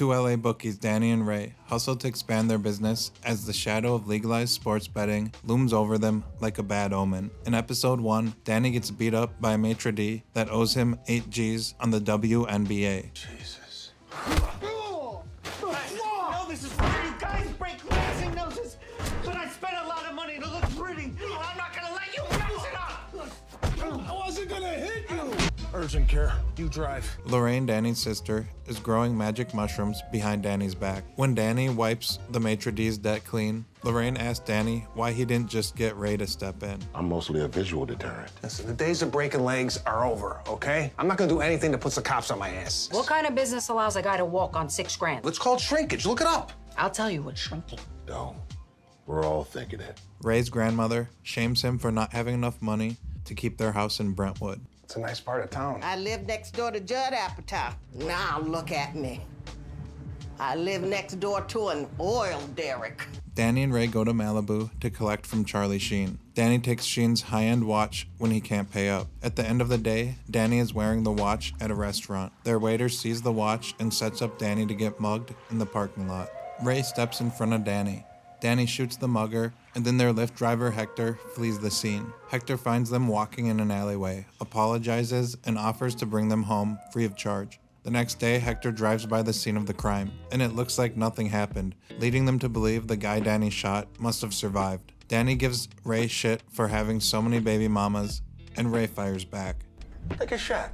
Two LA bookies, Danny and Ray, hustle to expand their business as the shadow of legalized sports betting looms over them like a bad omen. In episode 1, Danny gets beat up by a maitre d' that owes him 8 G's on the WNBA. Jesus. No, this is where you guys break glass and noses, but I spent a lot of money to look pretty. I'm not gonna let you mess it up. I wasn't gonna hit you. Urgent care. You drive. Lorraine, Danny's sister, is growing magic mushrooms behind Danny's back. When Danny wipes the maitre d's debt clean, Lorraine asks Danny why he didn't just get Ray to step in. I'm mostly a visual deterrent. Listen, the days of breaking legs are over, okay? I'm not gonna do anything that puts the cops on my ass. What kind of business allows a guy to walk on 6 grand? It's called shrinkage. Look it up. I'll tell you what's shrinking. No, we're all thinking it. Ray's grandmother shames him for not having enough money to keep their house in Brentwood. It's a nice part of town. I live next door to Judd Apatow. Now look at me. I live next door to an oil derrick. Danny and Ray go to Malibu to collect from Charlie Sheen. Danny takes Sheen's high-end watch when he can't pay up. At the end of the day, Danny is wearing the watch at a restaurant. Their waiter sees the watch and sets up Danny to get mugged in the parking lot. Ray steps in front of Danny. Danny shoots the mugger, and then their Lyft driver, Hector, flees the scene. Hector finds them walking in an alleyway, apologizes, and offers to bring them home free of charge. The next day, Hector drives by the scene of the crime, and it looks like nothing happened, leading them to believe the guy Danny shot must have survived. Danny gives Ray shit for having so many baby mamas, and Ray fires back. Take a shot.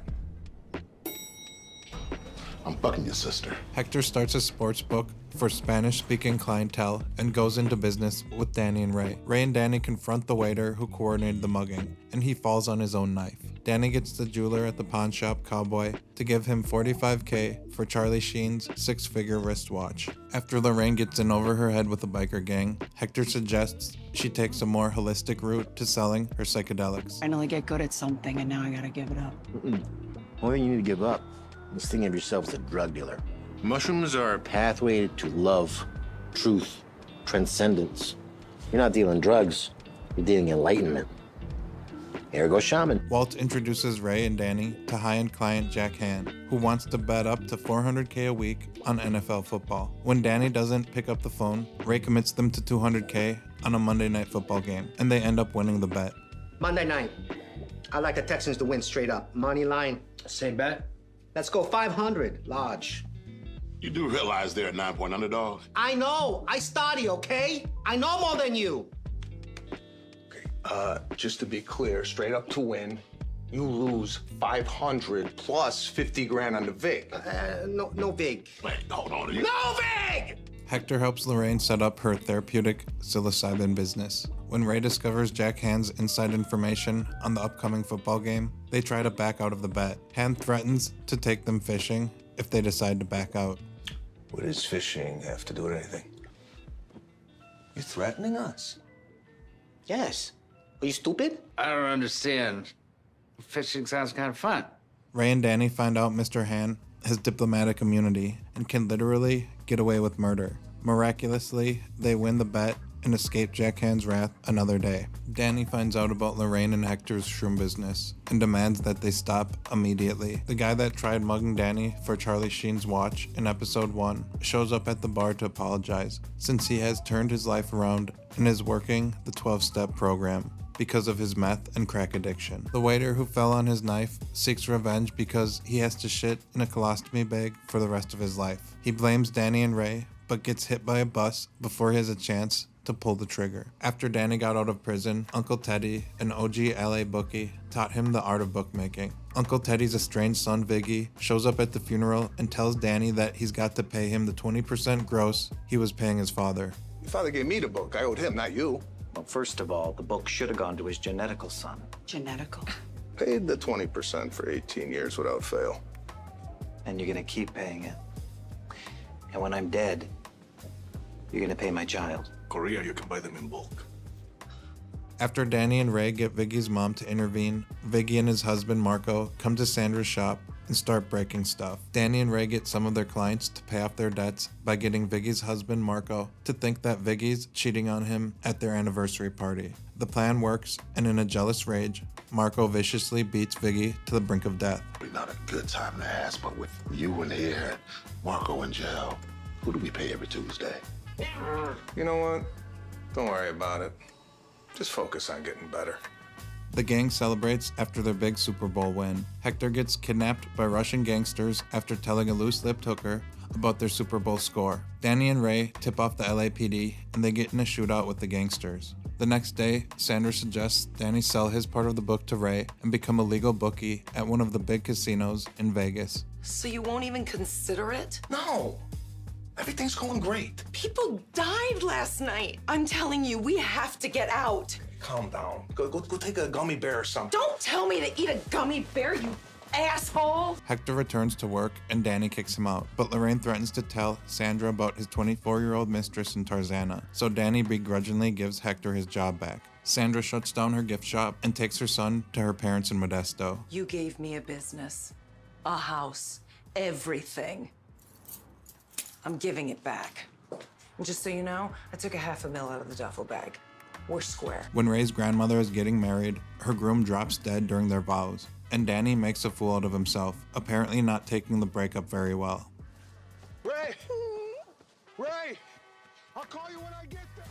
I'm fucking your sister. Hector starts a sports book for Spanish-speaking clientele and goes into business with Danny and Ray. Ray and Danny confront the waiter who coordinated the mugging, and he falls on his own knife. Danny gets the jeweler at the pawn shop, Cowboy, to give him $45K for Charlie Sheen's 6-figure wristwatch. After Lorraine gets in over her head with the biker gang, Hector suggests she takes a more holistic route to selling her psychedelics. Finally get good at something, and now I gotta give it up. Only you need to give up is thinking of yourself as a drug dealer. Mushrooms are a pathway to love, truth, transcendence. You're not dealing drugs, you're dealing enlightenment. Here goes shaman. Walt introduces Ray and Danny to high-end client Jack Han, who wants to bet up to $400K a week on NFL football. When Danny doesn't pick up the phone, Ray commits them to $200K on a Monday Night Football game, and they end up winning the bet. Monday night. I like the Texans to win straight up. Money line. Same bet. Let's go 500, large. You do realize they're a 9-point underdog? I know. I study, okay? I know more than you. Just to be clear, straight up to win, you lose 500 plus 50 grand on the VIG. No vig. Wait, hold on. No vig! Hector helps Lorraine set up her therapeutic psilocybin business. When Ray discovers Jack Han's inside information on the upcoming football game, they try to back out of the bet. Han threatens to take them fishing if they decide to back out. What does fishing have to do with anything? You're threatening us? Yes. Are you stupid? I don't understand. Fishing sounds kind of fun. Ray and Danny find out Mr. Han has diplomatic immunity and can literally get away with murder. Miraculously, they win the bet and escape Jack Han's wrath another day. Danny finds out about Lorraine and Hector's shroom business and demands that they stop immediately. The guy that tried mugging Danny for Charlie Sheen's watch in episode 1 shows up at the bar to apologize, since he has turned his life around and is working the 12-step program because of his meth and crack addiction. The waiter who fell on his knife seeks revenge because he has to shit in a colostomy bag for the rest of his life. He blames Danny and Ray, but gets hit by a bus before he has a chance to pull the trigger. After Danny got out of prison, Uncle Teddy, an OG LA bookie, taught him the art of bookmaking. Uncle Teddy's estranged son Viggy shows up at the funeral and tells Danny that he's got to pay him the 20% gross he was paying his father. Your father gave me the book. I owed him, not you. Well, first of all, the book should have gone to his genetical son. Genetical? Paid the 20% for 18 years without fail. And you're gonna keep paying it. And when I'm dead, you're gonna pay my child. Korea, you can buy them in bulk. After Danny and Ray get Viggy's mom to intervene, Viggy and his husband Marco come to Sandra's shop and start breaking stuff. Danny and Ray get some of their clients to pay off their debts by getting Viggy's husband Marco to think that Viggy's cheating on him at their anniversary party. The plan works, and in a jealous rage, Marco viciously beats Viggy to the brink of death. Probably not a good time to ask, but with you in here, Marco in jail, who do we pay every Tuesday? You know what? Don't worry about it. Just focus on getting better. The gang celebrates after their big Super Bowl win. Hector gets kidnapped by Russian gangsters after telling a loose-lipped hooker about their Super Bowl score. Danny and Ray tip off the LAPD and they get in a shootout with the gangsters. The next day, Sandra suggests Danny sell his part of the book to Ray and become a legal bookie at one of the big casinos in Vegas. So you won't even consider it? No. Everything's going great. People died last night. I'm telling you, we have to get out. Calm down. Go take a gummy bear or something. Don't tell me to eat a gummy bear, you asshole. Hector returns to work and Danny kicks him out, but Lorraine threatens to tell Sandra about his 24-year-old mistress in Tarzana, so Danny begrudgingly gives Hector his job back. Sandra shuts down her gift shop and takes her son to her parents in Modesto. You gave me a business, a house, everything. I'm giving it back. And just so you know, I took a $500,000 out of the duffel bag. We're square. When Ray's grandmother is getting married, her groom drops dead during their vows, and Danny makes a fool out of himself, apparently not taking the breakup very well. Ray! Ray! I'll call you when I get there.